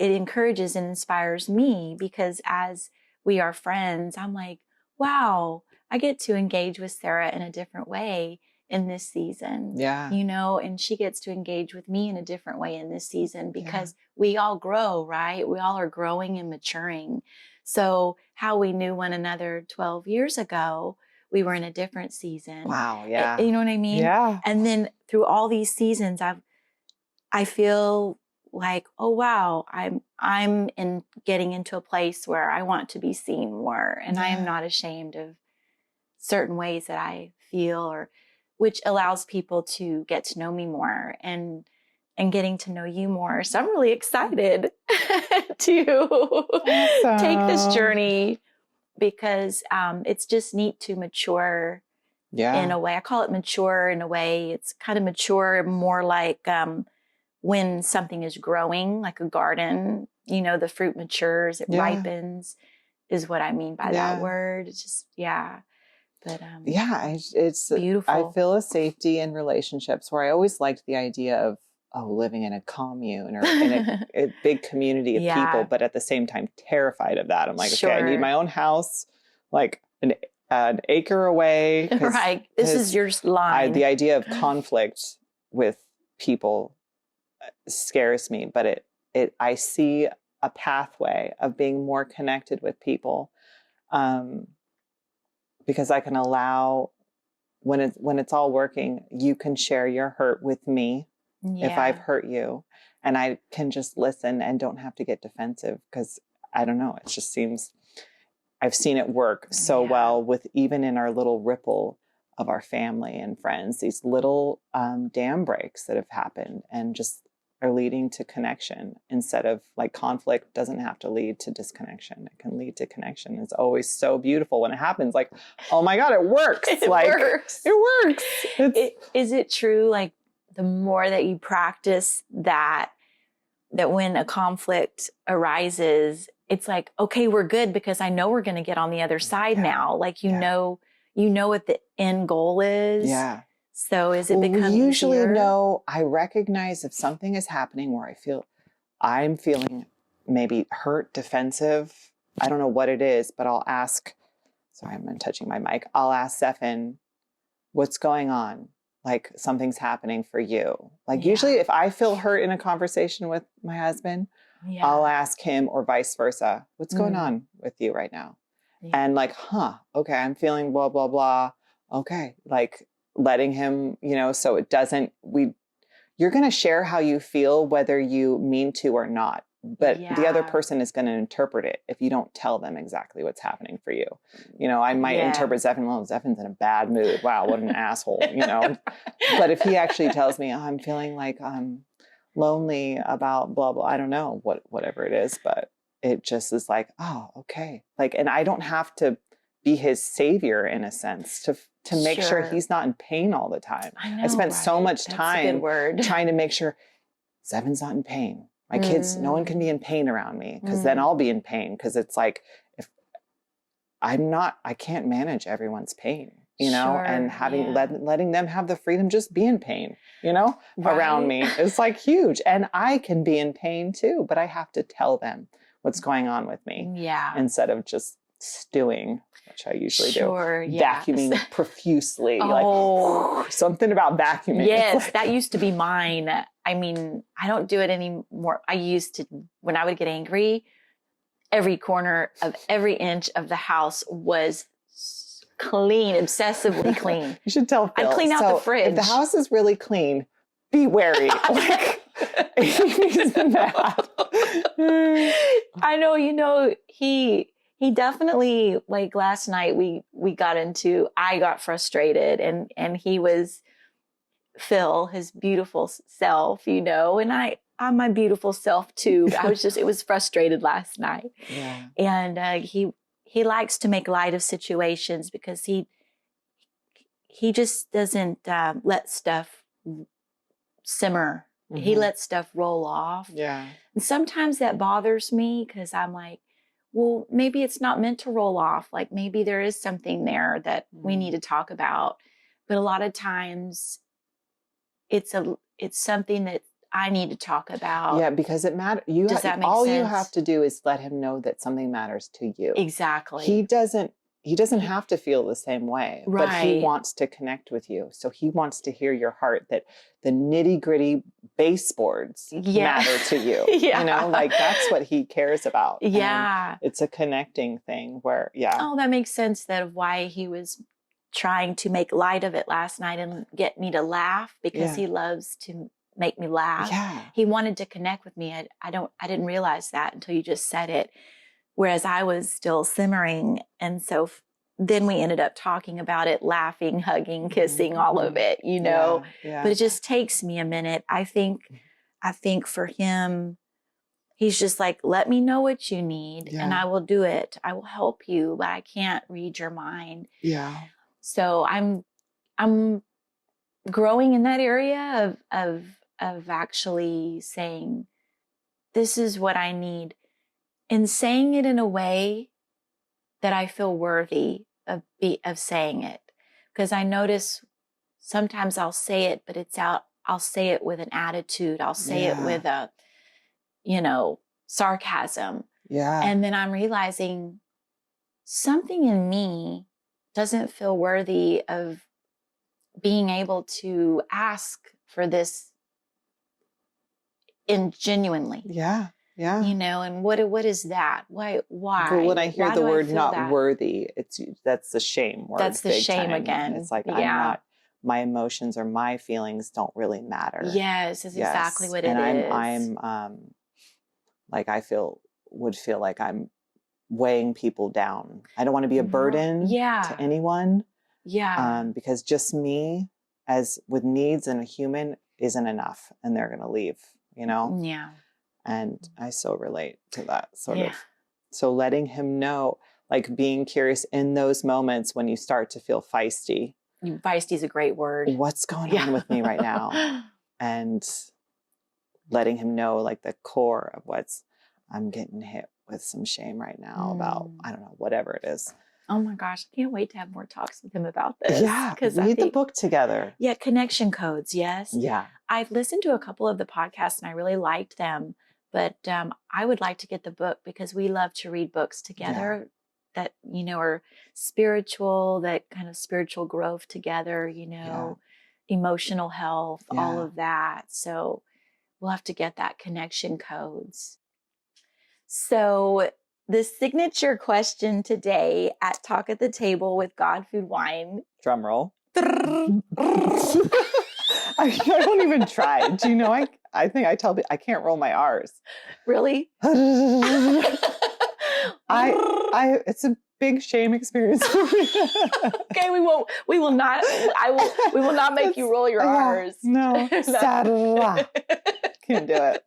encourages and inspires me, because as we are friends, I'm like, wow, I get to engage with Sarah in a different way in this season. Yeah. And she gets to engage with me in a different way in this season, because we all grow, right? We all are growing and maturing. So how we knew one another 12 years ago, we were in a different season. Wow. Yeah. You know what I mean? Yeah. And then through all these seasons, I feel like, oh wow, I'm getting into a place where I want to be seen more, and I am not ashamed of certain ways that I feel, or which allows people to get to know me more, and getting to know you more. So I'm really excited to take this journey, because it's just neat to mature in a way. I call it mature in a way. It's kind of mature more like when something is growing, like a garden, the fruit matures, it ripens, is what I mean by that word. It's just, but it's beautiful. I feel a safety in relationships where I always liked the idea of living in a commune or in a big community of people, but at the same time terrified of that. I'm like, okay, I need my own house, like an acre away. Right. This is your line. The idea of conflict with people scares me, but I see a pathway of being more connected with people, because I can allow, when it's all working, you can share your hurt with me if I've hurt you, and I can just listen and don't have to get defensive, because I don't know, it just seems I've seen it work so well with, even in our little ripple of our family and friends, these little dam breaks that have happened and just are leading to connection, instead of, like, conflict doesn't have to lead to disconnection. It can lead to connection. It's always so beautiful when it happens. Like, oh my God, it works. It works. It works. Is it true? Like, the more that you practice that when a conflict arises, it's like, okay, we're good, because I know we're going to get on the other side now. Like, you know what the end goal is. Yeah. So is it becoming we usually easier? know, I recognize if something is happening where I'm feeling maybe hurt, defensive. I don't know what it is, but I'll ask, sorry, I'm touching my mic. I'll ask Stefan, what's going on? Like, something's happening for you. Like, usually if I feel hurt in a conversation with my husband, I'll ask him, or vice versa. What's going on with you right now? Yeah. And like, okay, I'm feeling blah, blah, blah. Okay. Like, letting him, so it doesn't, you're going to share how you feel, whether you mean to or not. but the other person is going to interpret it if you don't tell them exactly what's happening for you. I might interpret Zephan, well, Zephan's in a bad mood. Wow, what an asshole, But if he actually tells me, I'm feeling like I'm lonely about blah, blah, I don't know, whatever it is, but it just is like, oh, okay. Like, and I don't have to be his savior in a sense to make sure he's not in pain all the time. I spent so much time trying to make sure Zephan's not in pain. My kids, no one can be in pain around me, because then I'll be in pain, because it's like, if I can't manage everyone's pain, and letting them have the freedom, just be in pain, around me is like huge. And I can be in pain too, but I have to tell them what's going on with me instead of just stewing, which I usually do. Vacuuming profusely. Like something about vacuuming. Yes, that used to be mine. I mean, I don't do it anymore. I used to, when I would get angry, every corner of every inch of the house was clean, obsessively clean. You should tell Phil. I'd clean out the fridge. If the house is really clean, be wary. Like, he's mad. I know, he definitely, like last night I got frustrated, and he was Phil, his beautiful self, and I'm my beautiful self too. It was frustrated last night. Yeah. And he likes to make light of situations, because he just doesn't let stuff simmer. Mm-hmm. He lets stuff roll off. Yeah. And sometimes that bothers me, because I'm like, well, maybe it's not meant to roll off. Like, maybe there is something there that we need to talk about. But a lot of times it's something that I need to talk about. Yeah, because it matters. Does that make all sense? You have to do is let him know that something matters to you. Exactly. He doesn't have to feel the same way, but he wants to connect with you. So he wants to hear your heart, that the nitty-gritty baseboards matter to you. Like that's what he cares about. Yeah. And it's a connecting thing where, Oh, that makes sense, that of why he was trying to make light of it last night and get me to laugh, because he loves to make me laugh. Yeah. He wanted to connect with me. I didn't realize that until you just said it. Whereas I was still simmering. And so then we ended up talking about it, laughing, hugging, kissing, all of it, Yeah. But it just takes me a minute. I think for him, he's just like, let me know what you need and I will do it. I will help you, but I can't read your mind. Yeah. So I'm growing in that area of actually saying, this is what I need, and saying it in a way that I feel worthy of saying it. Because I notice sometimes I'll say it, but I'll say it with an attitude. I'll say it with a, sarcasm. Yeah. And then I'm realizing something in me doesn't feel worthy of being able to ask for this genuinely. Yeah. Yeah. And what is that? Why? Well, when I hear the word not worthy, that's the shame word. That's the shame again. It's like, I'm not, my emotions or my feelings don't really matter. Yes, is exactly what it is. And I'm like, would feel like I'm weighing people down. I don't want to be a burden to anyone. Yeah. Because just me as with needs and a human isn't enough, and they're going to leave, Yeah. And I so relate to that sort of. So letting him know, like being curious in those moments when you start to feel feisty. Feisty is a great word. What's going on with me right now? And letting him know, like the core of I'm getting hit with some shame right now about, I don't know, whatever it is. Oh my gosh, I can't wait to have more talks with him about this. Yeah, read the book together. Yeah, connection codes, yes. Yeah. I've listened to a couple of the podcasts and I really liked them, but I would like to get the book, because we love to read books together that, are spiritual, that kind of spiritual growth together, emotional health, all of that. So we'll have to get that connection codes. So the signature question today at Talk at the Table with God, Food, Wine. Drum roll. I don't even try. Do you know, I think I tell people I can't roll my R's. Really? It's a big shame experience for me. Okay, we will not make you roll your R's. No. Can't do it.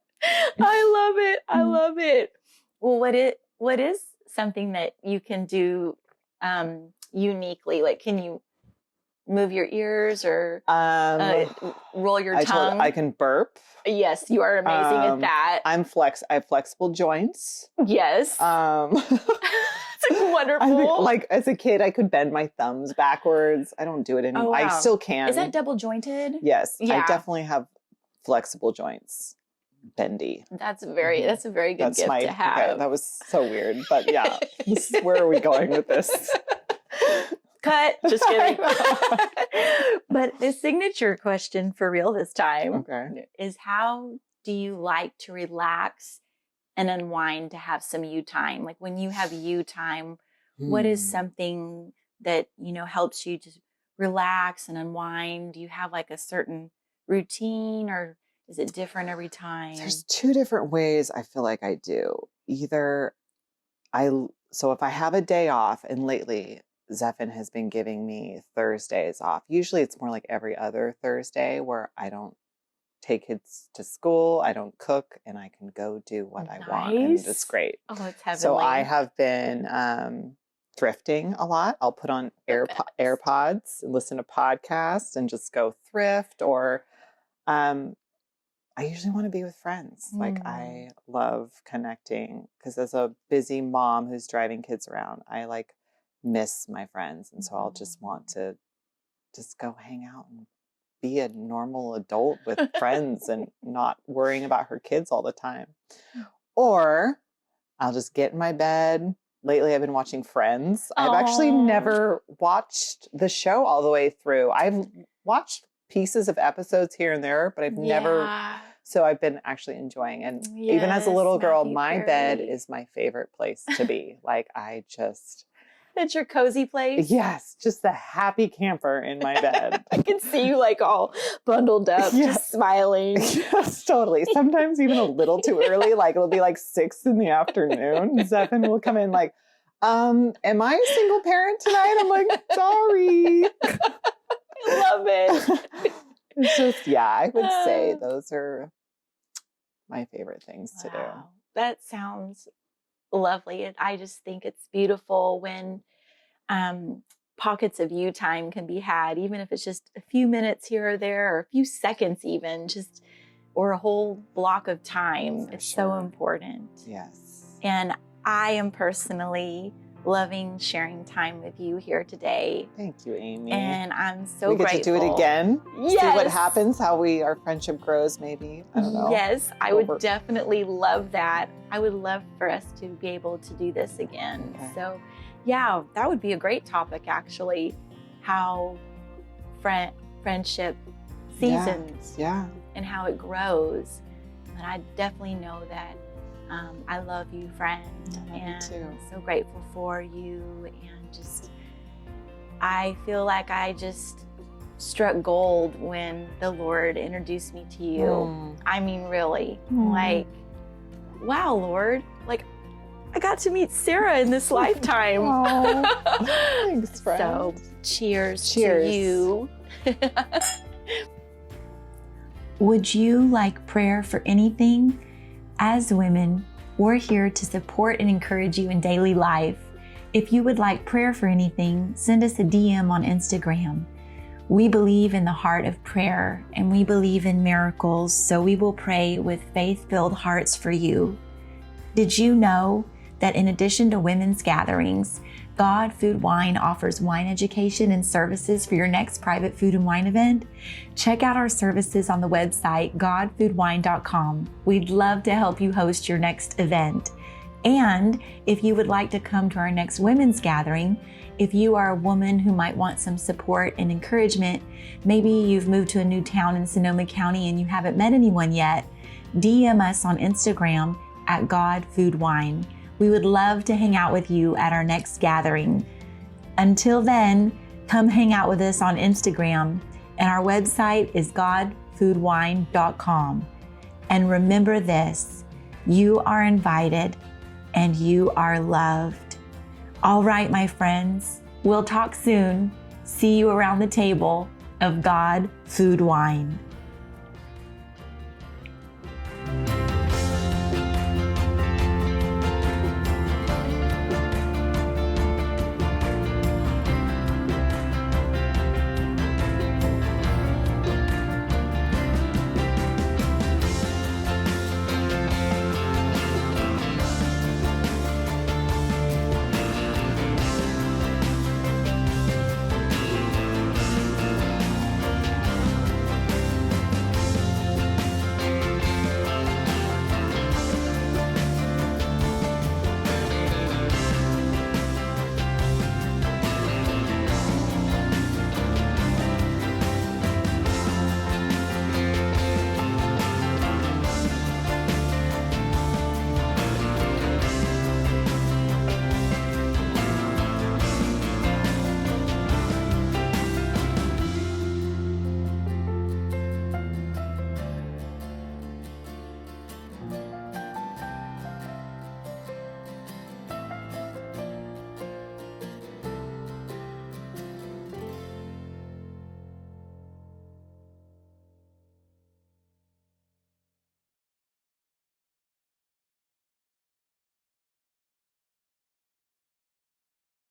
I love it. Well, what is something that you can do uniquely? Like, can you move your ears or roll your tongue? I can burp. Yes, you are amazing at that. I have flexible joints. Yes. It's wonderful. I think, like, as a kid, I could bend my thumbs backwards. I don't do it anymore. Oh, wow. I still can. Is that double jointed? Yes. Yeah. I definitely have flexible joints. Bendy. That's a very good gift to have. Okay, that was so weird. But yeah, where are we going with this? Cut. Just kidding. But the signature question for real this time is, how do you like to relax and unwind to have some you time? Like, when you have you time, what is something that, helps you to relax and unwind? Do you have like a certain routine, or is it different every time? There's two different ways I feel like I do. Either so if I have a day off, and lately Zephin has been giving me Thursdays off. Usually it's more like every other Thursday where I don't take kids to school, I don't cook, and I can go do what I want. And it's great. Oh, it's heavenly. So I have been thrifting a lot. I'll put on AirPods and listen to podcasts and just go thrift, or I usually want to be with friends. Like, I love connecting, because as a busy mom who's driving kids around, I miss my friends. And so I'll just want to just go hang out and be a normal adult with friends and not worrying about her kids all the time. Or I'll just get in my bed. Lately, I've been watching Friends. I've actually never watched the show all the way through. I've watched pieces of episodes here and there, but I've never. So I've been actually enjoying. And even as a little girl, my bed is my favorite place to be. It's your cozy place? Yes, just the happy camper in my bed. I can see you all bundled up, just smiling. Yes, totally. Sometimes even a little too early. It'll be 6 in the afternoon. Zephin will come in am I a single parent tonight? I'm sorry. I love it. It's just, I would say those are my favorite things to do. That sounds lovely. I just think it's beautiful when pockets of you time can be had, even if it's just a few minutes here or there, or a few seconds even, or a whole block of time. It's so important. Yes. And I am personally loving sharing time with you here today. Thank you, Amy. And I'm so grateful. We get to do it again? Yes. See what happens, how our friendship grows, maybe. I don't know. Yes, I would definitely love that. I would love for us to be able to do this again. Okay. So, that would be a great topic, actually. How friendship seasons and how it grows. And I definitely know that I love you, friend, and I'm so grateful for you. And I feel like I just struck gold when the Lord introduced me to you. I mean, really, wow, Lord, I got to meet Sarah in this lifetime. Thanks, friend. So, cheers to you. Would you like prayer for anything? As women, we're here to support and encourage you in daily life. If you would like prayer for anything, send us a DM on Instagram. We believe in the heart of prayer, and we believe in miracles, so we will pray with faith-filled hearts for you. Did you know that in addition to women's gatherings, God Food Wine offers wine education and services for your next private food and wine event? Check out our services on the website, god.food.wine.com. We'd love to help you host your next event. And if you would like to come to our next women's gathering, if you are a woman who might want some support and encouragement, maybe you've moved to a new town in Sonoma County and you haven't met anyone yet, DM us on Instagram at god.food.wine. We would love to hang out with you at our next gathering. Until then, come hang out with us on Instagram, and our website is god.food.wine. god.food.wine.com. And remember this, you are invited and you are loved. All right, my friends, we'll talk soon. See you around the table of God, Food, Wine.